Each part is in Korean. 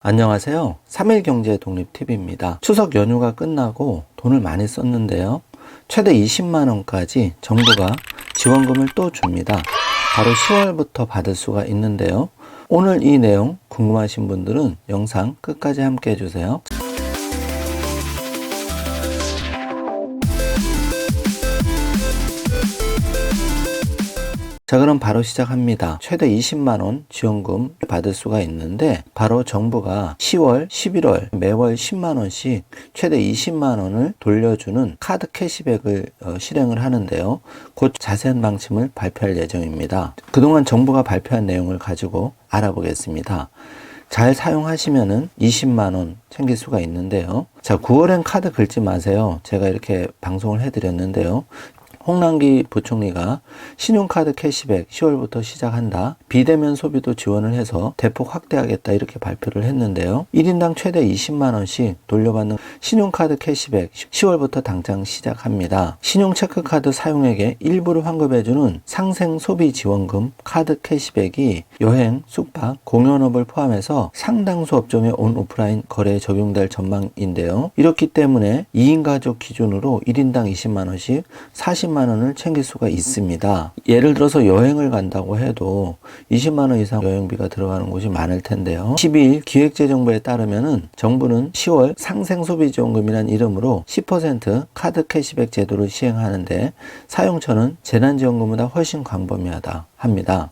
안녕하세요. 3일 경제 독립 팁입니다. 추석 연휴가 끝나고 돈을 많이 썼는데요. 최대 20만원까지 정부가 지원금을 또 줍니다. 바로 10월부터 받을 수가 있는데요. 오늘 이 내용 궁금하신 분들은 영상 끝까지 함께 해주세요. 자, 그럼 바로 시작합니다. 최대 20만원 지원금 받을 수가 있는데 바로 정부가 10월, 11월 매월 10만원씩 최대 20만원을 돌려주는 카드 캐시백을 실행을 하는데요. 곧 자세한 방침을 발표할 예정입니다. 그동안 정부가 발표한 내용을 가지고 알아보겠습니다. 잘 사용하시면은 20만원 챙길 수가 있는데요. 자, 9월엔 카드 긁지 마세요. 제가 이렇게 방송을 해드렸는데요. 홍남기 부총리가 신용카드 캐시백 10월부터 시작한다. 비대면 소비도 지원을 해서 대폭 확대하겠다 이렇게 발표를 했는데요. 1인당 최대 20만원씩 돌려받는 신용카드 캐시백 10월부터 당장 시작합니다. 신용체크카드 사용액의 일부를 환급해주는 상생소비지원금 카드 캐시백이 여행, 숙박, 공연업을 포함해서 상당수 업종의 온오프라인 거래에 적용될 전망인데요. 이렇기 때문에 2인 가족 기준으로 1인당 20만원씩 40만원을 챙길 수가 있습니다. 예를 들어서 여행을 간다고 해도 20만원 이상 여행비가 들어가는 곳이 많을 텐데요. 12일 기획재정부에 따르면은 정부는 10월 상생소비지원금이란 이름으로 10% 카드 캐시백 제도를 시행하는데 사용처는 재난지원금보다 훨씬 광범위하다 합니다.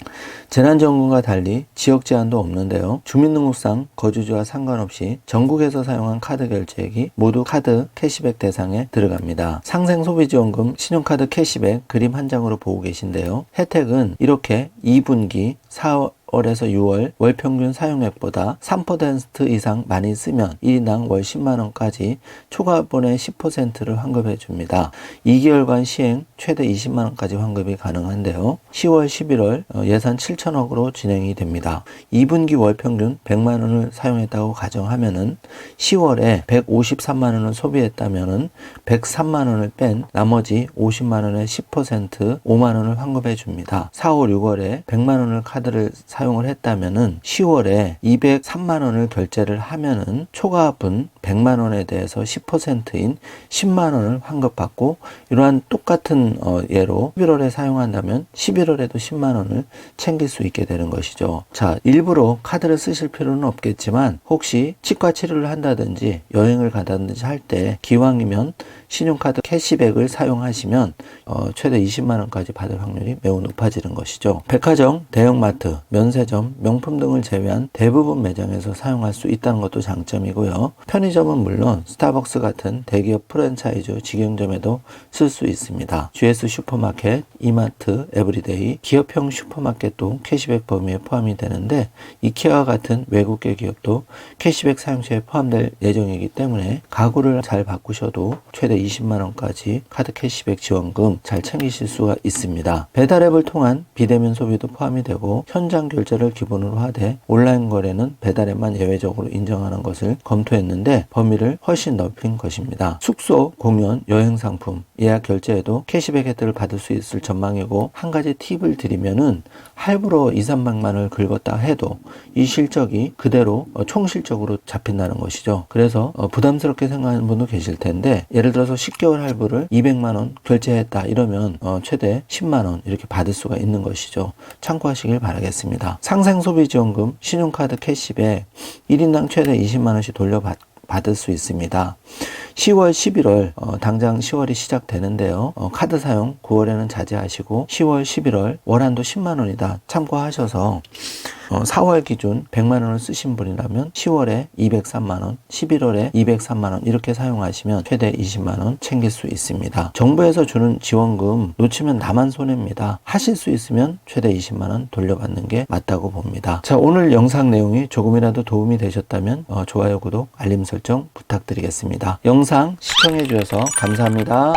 재난지원금과 달리 지역 제한도 없는데요. 주민등록상 거주지와 상관없이 전국에서 사용한 카드 결제액이 모두 카드 캐시백 대상에 들어갑니다. 상생소비지원금 신용카드 캐시백 그림 한 장으로 보고 계신데요. 혜택은 이렇게 2분기 4월에서 6월 월 평균 사용액보다 3% 이상 많이 쓰면 1인당 월 10만원까지 초과분의 10%를 환급해 줍니다. 2개월간 시행 최대 20만원까지 환급이 가능한데요. 10월, 11월 예산 7천억으로 진행이 됩니다. 2분기 월 평균 100만원을 사용했다고 가정하면은 10월에 153만원을 소비했다면은 103만원을 뺀 나머지 50만원의 10% 5만원을 환급해 줍니다. 4, 5, 6월에 100만원을 카드를 사용을 했다면은 10월에 203만원을 결제를 하면은 초과분 100만원에 대해서 10%인 10만원을 환급받고, 이러한 똑같은 예로 11월에 사용한다면 11월에도 10만원을 챙길 수 있게 되는 것이죠. 자, 일부러 카드를 쓰실 필요는 없겠지만 혹시 치과 치료를 한다든지 여행을 가다든지 할 때 기왕이면 신용카드 캐시백을 사용하시면 최대 20만원까지 받을 확률이 매우 높아지는 것이죠. 백화점, 대형마트, 면세점, 명품 등을 제외한 대부분 매장에서 사용할 수 있다는 것도 장점이고요. 편의점은 물론 스타벅스 같은 대기업 프랜차이즈 직영점에도 쓸 수 있습니다. GS 슈퍼마켓, 이마트, 에브리데이, 기업형 슈퍼마켓도 캐시백 범위에 포함이 되는데 이케아 같은 외국계 기업도 캐시백 사용시에 포함될 예정이기 때문에 가구를 잘 바꾸셔도 최대 20만원까지 카드 캐시백 지원금 잘 챙기실 수가 있습니다. 배달앱을 통한 비대면 소비도 포함이 되고 현장 결제를 기본으로 하되 온라인 거래는 배달앱만 예외적으로 인정하는 것을 검토했는데 범위를 훨씬 넓힌 것입니다. 숙소, 공연, 여행 상품, 예약 결제에도 캐시백 혜택을 받을 수 있을 전망이고, 한 가지 팁을 드리면은 할부로 2, 300만원을 긁었다 해도 이 실적이 그대로 총 실적으로 잡힌다는 것이죠. 그래서 부담스럽게 생각하는 분도 계실 텐데 예를 들어서 10개월 할부를 200만원 결제했다 이러면 최대 10만원 이렇게 받을 수가 있는 것이죠. 참고하시길 바라겠습니다. 상생소비지원금 신용카드 캐시백 1인당 최대 20만원씩 돌려받을 수 있습니다. 10월, 11월 당장 10월이 시작되는데요. 카드 사용 9월에는 자제하시고 10월, 11월 월한도 10만원이다 참고하셔서 4월 기준 100만원을 쓰신 분이라면 10월에 203만원, 11월에 203만원 이렇게 사용하시면 최대 20만원 챙길 수 있습니다. 정부에서 주는 지원금 놓치면 나만 손해입니다. 하실 수 있으면 최대 20만원 돌려받는 게 맞다고 봅니다. 자, 오늘 영상 내용이 조금이라도 도움이 되셨다면 좋아요, 구독, 알림 설정 부탁드리겠습니다. 영상 시청해 주셔서 감사합니다.